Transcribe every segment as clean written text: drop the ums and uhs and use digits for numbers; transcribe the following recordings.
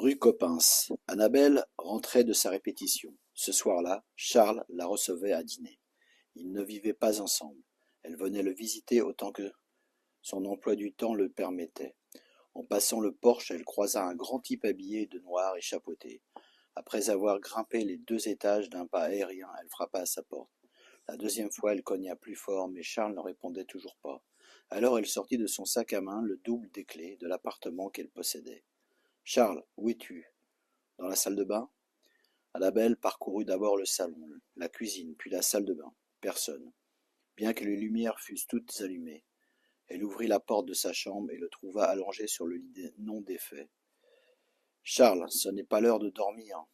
Rue Coppens, Annabelle rentrait de sa répétition. Ce soir-là, Charles la recevait à dîner. Ils ne vivaient pas ensemble. Elle venait le visiter autant que son emploi du temps le permettait. En passant le porche, elle croisa un grand type habillé de noir et chapeauté. Après avoir grimpé les 2 étages d'un pas aérien, elle frappa à sa porte. La deuxième fois, elle cogna plus fort, mais Charles ne répondait toujours pas. Alors elle sortit de son sac à main le double des clés de l'appartement qu'elle possédait. Charles, où es-tu? Dans la salle de bain? Annabelle parcourut d'abord le salon, la cuisine, puis la salle de bain. Personne, bien que les lumières fussent toutes allumées. Elle ouvrit la porte de sa chambre et le trouva allongé sur le lit non défait. Charles, ce n'est pas l'heure de dormir.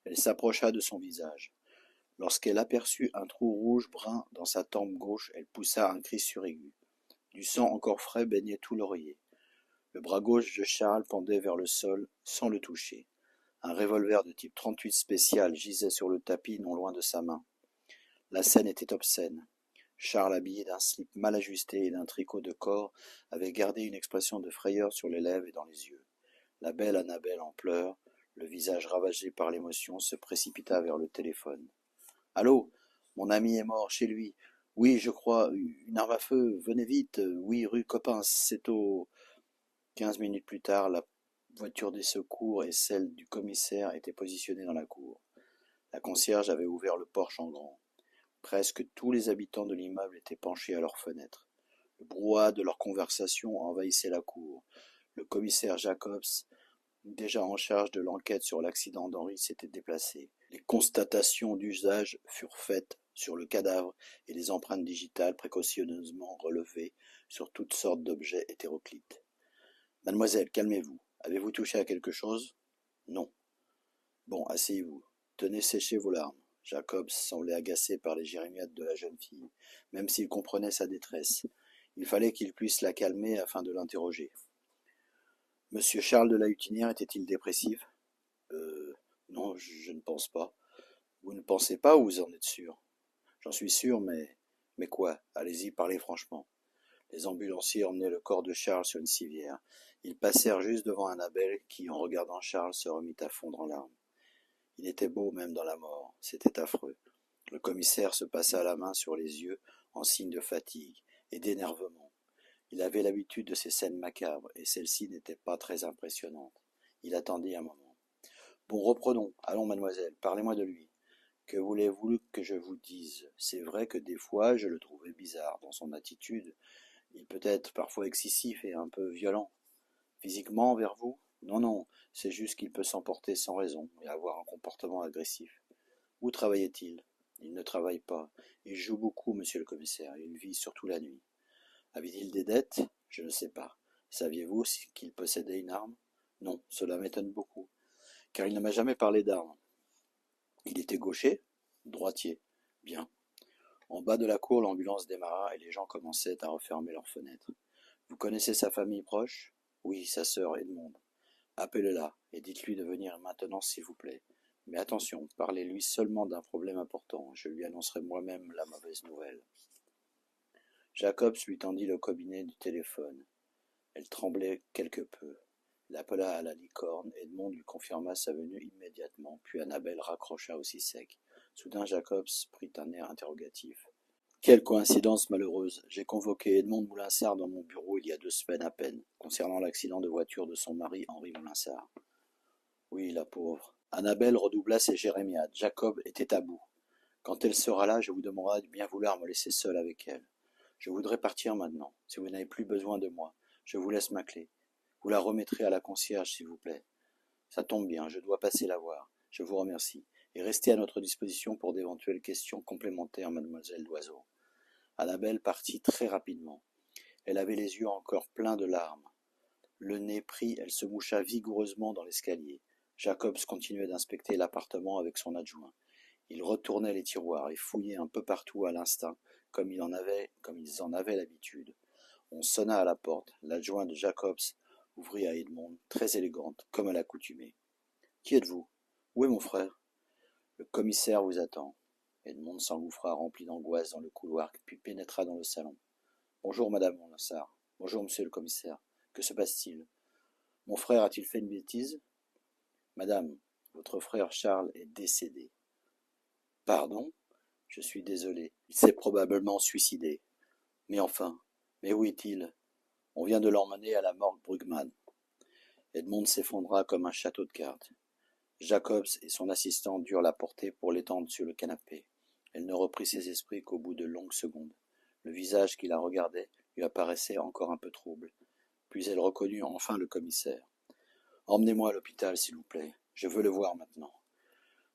Elle s'approcha de son visage. Lorsqu'elle aperçut un trou rouge-brun dans sa tempe gauche, elle poussa un cri suraigu. Du sang encore frais baignait tout l'oreiller. Le bras gauche de Charles pendait vers le sol sans le toucher. Un revolver de type 38 spécial gisait sur le tapis non loin de sa main. La scène était obscène. Charles, habillé d'un slip mal ajusté et d'un tricot de corps, avait gardé une expression de frayeur sur les lèvres et dans les yeux. La belle Annabelle, en pleurs, le visage ravagé par l'émotion, se précipita vers le téléphone. « Allô, mon ami est mort chez lui. Oui, je crois, une arme à feu. Venez vite. Oui, rue Coppens, c'est au... » 15 minutes plus tard, la voiture des secours et celle du commissaire étaient positionnées dans la cour. La concierge avait ouvert le porche en grand. Presque tous les habitants de l'immeuble étaient penchés à leurs fenêtres. Le brouhaha de leur conversation envahissait la cour. Le commissaire Jacobs, déjà en charge de l'enquête sur l'accident d'Henri, s'était déplacé. Les constatations d'usage furent faites sur le cadavre et les empreintes digitales précautionneusement relevées sur toutes sortes d'objets hétéroclites. « Mademoiselle, calmez-vous. Avez-vous touché à quelque chose? » « Non. » « Bon, asseyez-vous. Tenez, séchez vos larmes. » Jacobs semblait agacé par les jérémiades de la jeune fille, même s'il comprenait sa détresse. Il fallait qu'il puisse la calmer afin de l'interroger. « Monsieur Charles de la Hutinière était-il dépressif? » Non, je ne pense pas. »« Vous ne pensez pas ou vous en êtes sûr? » ?»« J'en suis sûr, mais... » »« Mais quoi? Allez-y, parlez franchement. » Les ambulanciers emmenaient le corps de Charles sur une civière. Ils passèrent juste devant Annabelle qui, en regardant Charles, se remit à fondre en larmes. Il était beau même dans la mort. C'était affreux. Le commissaire se passa la main sur les yeux en signe de fatigue et d'énervement. Il avait l'habitude de ces scènes macabres, et celle-ci n'était pas très impressionnante. Il attendit un moment. « Bon, reprenons. Allons, mademoiselle, parlez-moi de lui. Que voulez-vous que je vous dise? C'est vrai que des fois je le trouvais bizarre dans son attitude. Il peut être parfois excessif et un peu violent. Physiquement, envers vous? Non, non, c'est juste qu'il peut s'emporter sans raison et avoir un comportement agressif. Où travaillait-il? Il ne travaille pas. Il joue beaucoup, monsieur le commissaire, et il vit surtout la nuit. Avait-il des dettes? Je ne sais pas. Saviez-vous qu'il possédait une arme? Non, cela m'étonne beaucoup, car il ne m'a jamais parlé d'armes. Il était gaucher? Droitier. Bien. En bas de la cour, l'ambulance démarra et les gens commençaient à refermer leurs fenêtres. Vous connaissez sa famille proche? Oui, sa sœur Edmonde. Appelez-la et dites-lui de venir maintenant, s'il vous plaît. Mais attention, parlez-lui seulement d'un problème important. Je lui annoncerai moi-même la mauvaise nouvelle. Jacobs lui tendit le cabinet du téléphone. Elle tremblait quelque peu. Il appela à la licorne. Edmond lui confirma sa venue immédiatement, puis Annabelle raccrocha aussi sec. Soudain Jacobs prit un air interrogatif. Quelle coïncidence malheureuse. J'ai convoqué Edmond Moulinsart dans mon bureau il y a 2 semaines à peine, concernant l'accident de voiture de son mari Henri Moulinsart. Oui, la pauvre. Annabelle redoubla ses jérémiades. Jacob était à bout. Quand elle sera là, je vous demanderai de bien vouloir me laisser seul avec elle. Je voudrais partir maintenant, si vous n'avez plus besoin de moi. Je vous laisse ma clé. Vous la remettrez à la concierge, s'il vous plaît. Ça tombe bien, je dois passer la voir. Je vous remercie. Et restez à notre disposition pour d'éventuelles questions complémentaires, mademoiselle Doiseau. Annabelle partit très rapidement. Elle avait les yeux encore pleins de larmes. Le nez pris, elle se moucha vigoureusement dans l'escalier. Jacobs continuait d'inspecter l'appartement avec son adjoint. Il retournait les tiroirs et fouillait un peu partout à l'instinct, comme ils en avaient l'habitude. On sonna à la porte. L'adjoint de Jacobs ouvrit à Edmond, très élégante, comme à l'accoutumée. « Qui êtes-vous? Où est mon frère? » « Le commissaire vous attend. » Edmond s'engouffra rempli d'angoisse dans le couloir, puis pénétra dans le salon. « Bonjour, madame Moulinsart. Bonjour, monsieur le commissaire. Que se passe-t-il? Mon frère a-t-il fait une bêtise? » Madame, votre frère Charles est décédé. Pardon? Je suis désolé. Il s'est probablement suicidé. Mais enfin, mais où est-il? On vient de l'emmener à la morgue Brugman. Edmond s'effondra comme un château de cartes. Jacobs et son assistant durent la porter pour l'étendre sur le canapé. Elle ne reprit ses esprits qu'au bout de longues secondes. Le visage qui la regardait lui apparaissait encore un peu trouble. Puis elle reconnut enfin le commissaire. Emmenez-moi à l'hôpital, s'il vous plaît. Je veux le voir maintenant.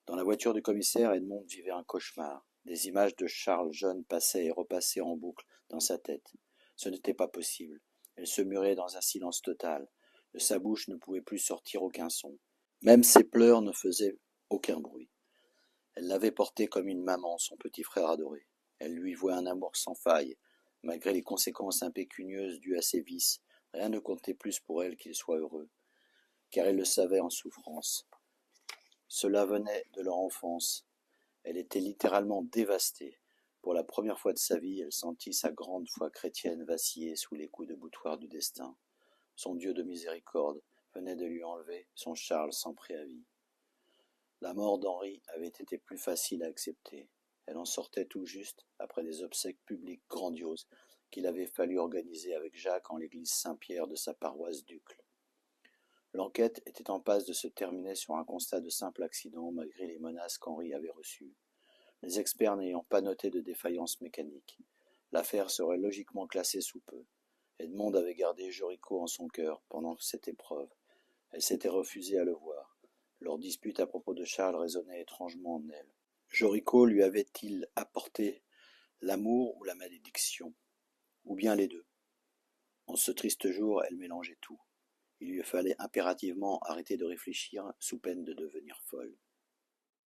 Dans la voiture du commissaire, Edmond vivait un cauchemar. Des images de Charles jeune passaient et repassaient en boucle dans sa tête. Ce n'était pas possible. Elle se murait dans un silence total. De sa bouche ne pouvait plus sortir aucun son. Même ses pleurs ne faisaient aucun bruit. Elle l'avait porté comme une maman, son petit frère adoré. Elle lui vouait un amour sans faille. Malgré les conséquences impécunieuses dues à ses vices, rien ne comptait plus pour elle qu'il soit heureux, car elle le savait en souffrance. Cela venait de leur enfance. Elle était littéralement dévastée. Pour la première fois de sa vie, elle sentit sa grande foi chrétienne vaciller sous les coups de boutoir du destin. Son Dieu de miséricorde venait de lui enlever son Charles sans préavis. La mort d'Henri avait été plus facile à accepter. Elle en sortait tout juste après des obsèques publiques grandioses qu'il avait fallu organiser avec Jacques en l'église Saint-Pierre de sa paroisse d'Uccle. L'enquête était en passe de se terminer sur un constat de simple accident malgré les menaces qu'Henri avait reçues. Les experts n'ayant pas noté de défaillance mécanique. L'affaire serait logiquement classée sous peu. Edmond avait gardé Joricoe en son cœur pendant cette épreuve. Elle s'était refusée à le voir. Leur dispute à propos de Charles résonnait étrangement en elle. Joricoe lui avait-il apporté l'amour ou la malédiction? Ou bien les deux? En ce triste jour, elle mélangeait tout. Il lui fallait impérativement arrêter de réfléchir sous peine de devenir